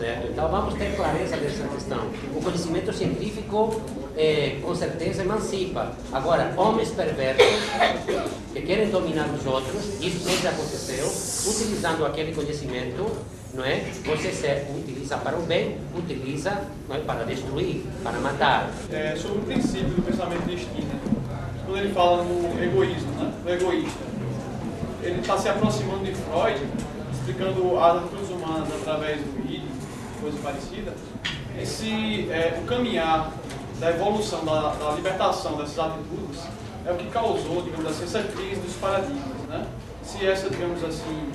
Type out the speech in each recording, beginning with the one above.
certo? Então vamos ter clareza dessa questão. O conhecimento científico, com certeza, emancipa. Agora, homens perversos que querem dominar os outros, isso sempre aconteceu, utilizando aquele conhecimento, não é? Você utiliza para o bem, utiliza, não é? Para destruir, para matar. Sobre o princípio do pensamento de Skinner, quando ele fala no egoísmo, né? No egoísta, ele está se aproximando de Freud, explicando as atitudes humanas através do id, coisa parecida. O caminhar da evolução, da libertação dessas atitudes é o que causou, digamos assim, essa crise dos paradigmas, né? Se essa, digamos assim,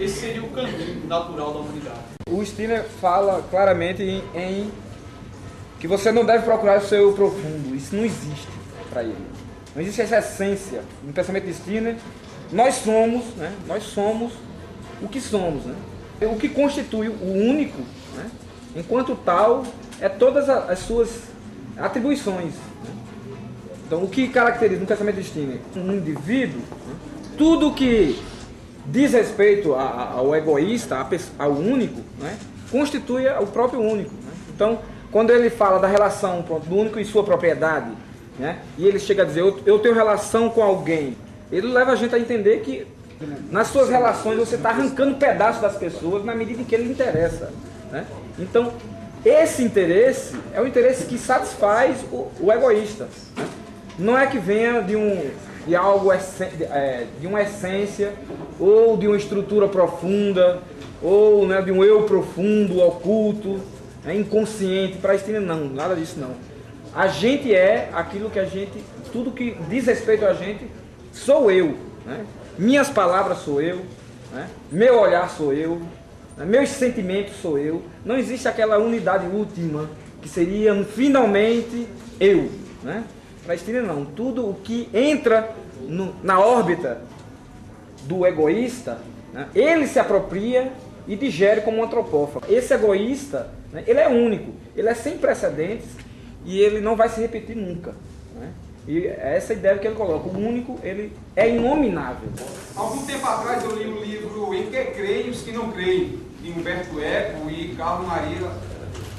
esse seria o caminho natural da humanidade. O Skinner fala claramente em que você não deve procurar o seu profundo. Isso não existe para ele. Não existe essa essência. No pensamento de Skinner, nós somos, né? Nós somos o que somos, né? O que constitui o único, né? Enquanto tal, é todas as suas atribuições, né? Então, o que caracteriza no pensamento de Skinner um indivíduo, né? Tudo que diz respeito ao egoísta, ao único, né? Constitui o próprio único, né? Então, quando ele fala da relação do único e sua propriedade, né? E ele chega a dizer, eu tenho relação com alguém, ele leva a gente a entender que nas suas relações você está arrancando pedaços das pessoas na medida em que ele interessa, né? Então, esse interesse é o interesse que satisfaz o egoísta, né? Não é que venha de algo, de uma essência, ou de uma estrutura profunda, ou, né, de um eu profundo, oculto, né, inconsciente, para Skinner não, nada disso não. A gente é aquilo que a gente, tudo que diz respeito a gente, sou eu, né? Minhas palavras sou eu, né? Meu olhar sou eu, né? Meus sentimentos sou eu. Não existe aquela unidade última que seria finalmente eu, né? Para Skinner não. Tudo o que entra na órbita do egoísta, né? Ele se apropria e digere como um antropófago. Esse egoísta, né? Ele é único, ele é sem precedentes e ele não vai se repetir nunca, né? E essa ideia que ele coloca, o único, ele é inominável. Algum tempo atrás eu li um livro Em que creem os que não creem, de Umberto Eco e Carlo Maria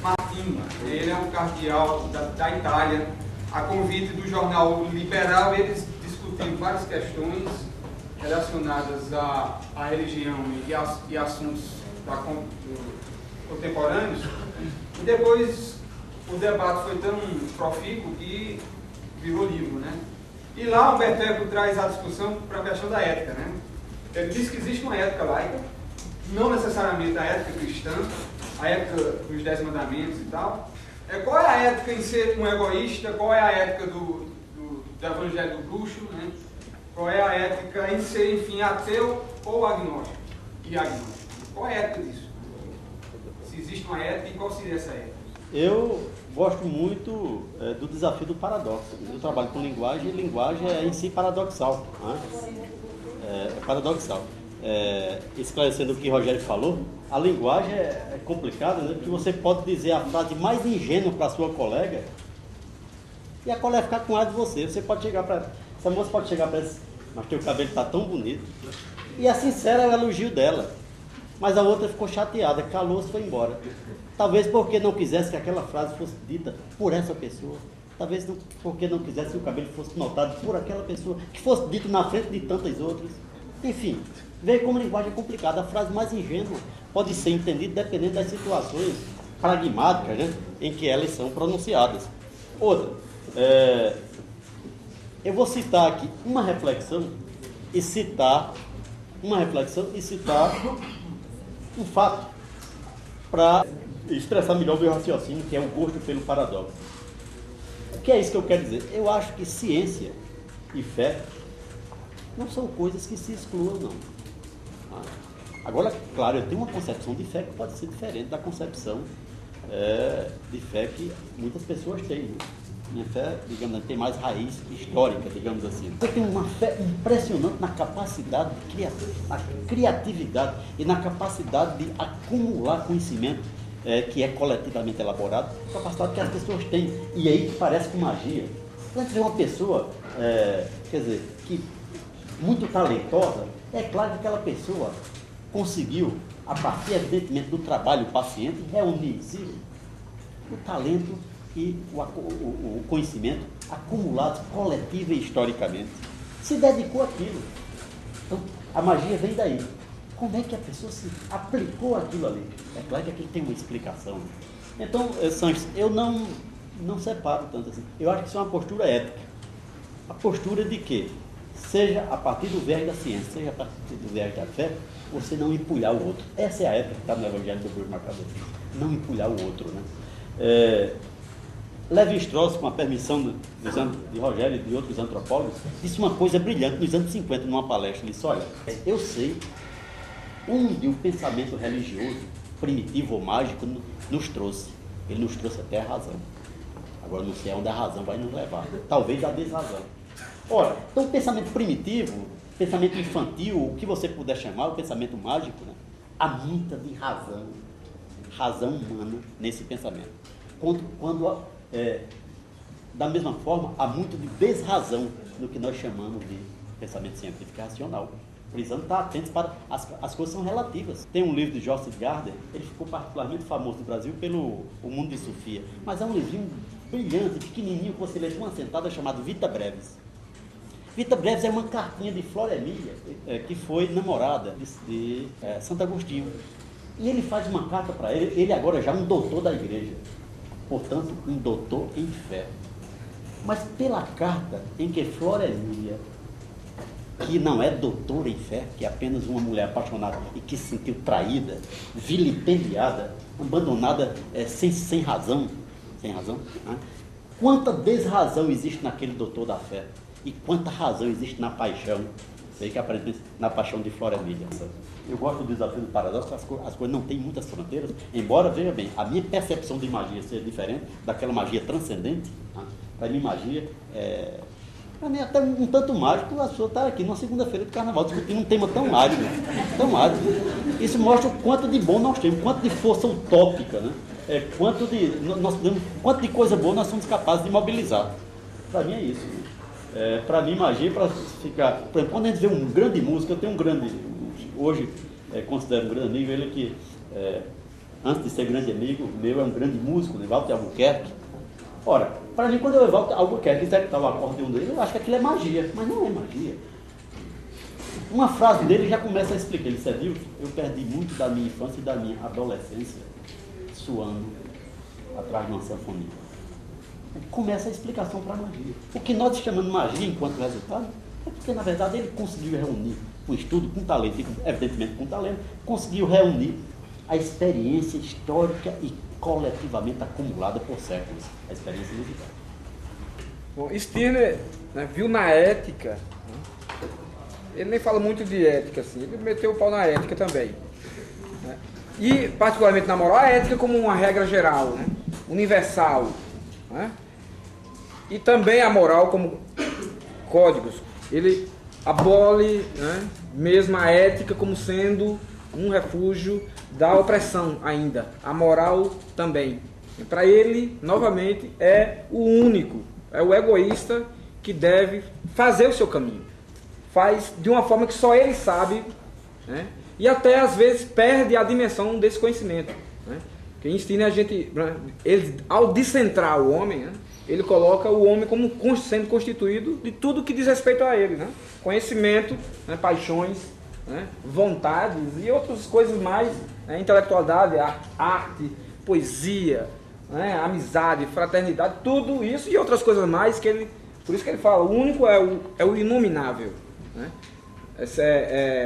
Martini. Ele é um cardeal da Itália. A convite do jornal Liberal, eles discutiram várias questões relacionadas à religião e assuntos contemporâneos. E depois o debate foi tão profícuo que virou livro, né? E lá o Humberto Eco traz a discussão para a questão da ética, né? Ele diz que existe uma ética laica, não necessariamente a ética cristã, a ética dos 10 mandamentos e tal. Qual é a ética em ser um egoísta? Qual é a ética do evangelho do bruxo, né? Qual é a ética em ser, enfim, ateu ou agnóstico? Qual é a ética disso? Se existe uma ética, e qual seria essa ética? Eu gosto muito do desafio do paradoxo. Eu trabalho com linguagem, e linguagem é em si paradoxal, né? É paradoxal. Esclarecendo o que o Rogério falou, a linguagem é complicada, né? Porque você pode dizer a frase mais ingênua para a sua colega e a colega ficar com ar de você. Você pode chegar para essa moça pode chegar para ela, mas teu cabelo está tão bonito. E a sincera é o elogio dela. Mas a outra ficou chateada, calou-se e foi embora. Talvez porque não quisesse que aquela frase fosse dita por essa pessoa. Talvez porque não quisesse que o cabelo fosse notado por aquela pessoa, que fosse dito na frente de tantas outras. Enfim, veja como a linguagem é complicada. A frase mais ingênua pode ser entendida dependendo das situações pragmáticas, né, em que elas são pronunciadas. Outra, eu vou citar aqui uma reflexão e citar um fato para expressar melhor o meu raciocínio, que é o gosto pelo paradoxo. O que é isso que eu quero dizer? Eu acho que ciência e fé não são coisas que se excluam, não. Agora, claro, eu tenho uma concepção de fé que pode ser diferente da concepção de fé que muitas pessoas têm, né? Minha fé, digamos, tem mais raiz histórica, digamos assim. Eu tenho uma fé impressionante na capacidade na criatividade e na capacidade de acumular conhecimento que é coletivamente elaborado, capacidade que as pessoas têm. E aí que parece com magia. Quando você vê uma pessoa, que muito talentosa, é claro que aquela pessoa conseguiu a partir, evidentemente, do trabalho paciente, reunir em si o talento e o conhecimento acumulados coletiva e historicamente. Se dedicou àquilo. Então, a magia vem daí. Como é que a pessoa se aplicou aquilo ali? É claro que aquilo tem uma explicação. Então, Sanches, eu não separo tanto assim. Eu acho que isso é uma postura ética. A postura de que, seja a partir do viés da ciência, seja a partir do viés da fé, você não empulhar o outro. Essa é a ética que está no Evangelho do Bruno Marcador. Não empulhar o outro, né? Levi-Strauss, com a permissão de Rogério e de outros antropólogos, disse uma coisa brilhante nos anos 50, numa palestra. Ele disse, olha, eu sei onde o pensamento religioso, primitivo ou mágico, nos trouxe. Ele nos trouxe até a razão. Agora não sei onde a razão vai nos levar. Talvez a desrazão. Ora, então o pensamento primitivo, pensamento infantil, o que você puder chamar, o pensamento mágico, né? Há muita de razão humana nesse pensamento. Quando da mesma forma, há muito de desrazão no que nós chamamos de pensamento científico e racional. Precisamos estar atentos para as coisas são relativas. Tem um livro de Joseph Gardner, ele ficou particularmente famoso no Brasil pelo O Mundo de Sofia, mas é um livrinho brilhante, pequenininho, que você lê de uma sentada, chamado Vita Brevis. Vita Brevis é uma cartinha de Flora Emília, que foi namorada de Santo Agostinho. E ele faz uma carta para ele agora já é um doutor da igreja, portanto, um doutor em fé. Mas pela carta em que Flora Emília, que não é doutora em fé, que é apenas uma mulher apaixonada e que se sentiu traída, vilipendiada, abandonada sem razão, né? Quanta desrazão existe naquele doutor da fé e quanta razão existe na paixão, sei que aparentemente na paixão de Flora Emília. Eu gosto do desafio do paradoxo, as coisas não têm muitas fronteiras, embora, veja bem, a minha percepção de magia seja diferente daquela magia transcendente. Né? Para mim, magia para mim, até um tanto mágico, a pessoa está aqui numa segunda-feira de carnaval discutindo um tema tão árido, tão árido. Isso mostra o quanto de bom nós temos, quanto de força utópica, né? Quanto de coisa boa nós somos capazes de mobilizar. Para mim é isso. Para mim, magia, para ficar... Por exemplo, quando a gente vê um grande músico, eu tenho um grande... Hoje, considero um grande amigo, ele que, antes de ser grande amigo meu, é um grande músico, né? Walter Albuquerque. Ora, para mim, quando eu vejo Albuquerque executar o acordeão dele, eu acho que aquilo é magia, mas não é magia. Uma frase dele já começa a explicar. Ele disse, viu, eu perdi muito da minha infância e da minha adolescência suando atrás de uma sanfonia. Começa a explicação para a magia. O que nós chamamos de magia enquanto resultado é porque, na verdade, ele conseguiu reunir com estudo, com talento, e evidentemente com talento, conseguiu reunir a experiência histórica e coletivamente acumulada por séculos, a experiência musical. Bom, Stirner, né, viu na ética, né, ele nem fala muito de ética, assim, ele meteu o pau na ética também. Né, e, particularmente na moral, a ética como uma regra geral, né, universal. Né, e também a moral como códigos. Ele abole, né, mesmo a ética como sendo um refúgio da opressão ainda, a moral também. Para ele, novamente, é o único, é o egoísta que deve fazer o seu caminho. Faz de uma forma que só ele sabe, né? E até às vezes perde a dimensão desse conhecimento. Né? Porque em Stirner, ele, ao descentrar o homem, né, ele coloca o homem como sendo constituído de tudo que diz respeito a ele. Né? Conhecimento, né, paixões, né, vontades e outras coisas mais, né, intelectualidade, arte, poesia, né, amizade, fraternidade, tudo isso e outras coisas mais que ele, por isso que ele fala, o único é o inominável. Né?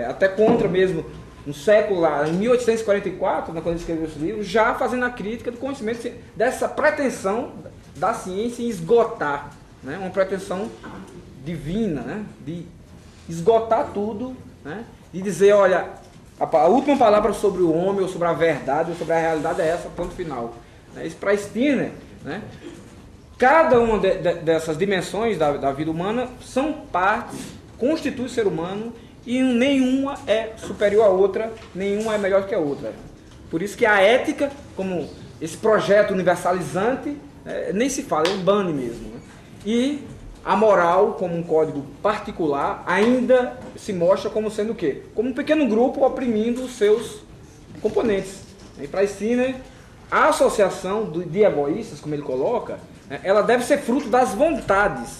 Até contra mesmo, no século lá, em 1844, quando ele escreveu esse livro, já fazendo a crítica do conhecimento, dessa pretensão da ciência em esgotar, né, uma pretensão divina, né, de esgotar tudo, né, de dizer, olha, a última palavra sobre o homem, ou sobre a verdade, ou sobre a realidade é essa, ponto final. Isso para Stirner, né? Cada uma dessas dimensões da vida humana são partes, constitui o ser humano, e nenhuma é superior à outra, nenhuma é melhor que a outra. Por isso que a ética, como esse projeto universalizante, nem se fala, é um bane mesmo. Né? E a moral, como um código particular, ainda se mostra como sendo o quê? Como um pequeno grupo oprimindo os seus componentes. E para Skinner, a associação de egoístas, como ele coloca, né, ela deve ser fruto das vontades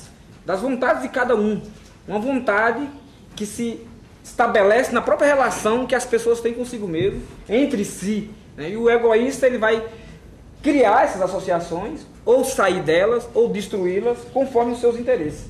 de cada um. Uma vontade que se estabelece na própria relação que as pessoas têm consigo mesmo, entre si. Né? E o egoísta ele vai criar essas associações, ou sair delas, ou destruí-las, conforme os seus interesses.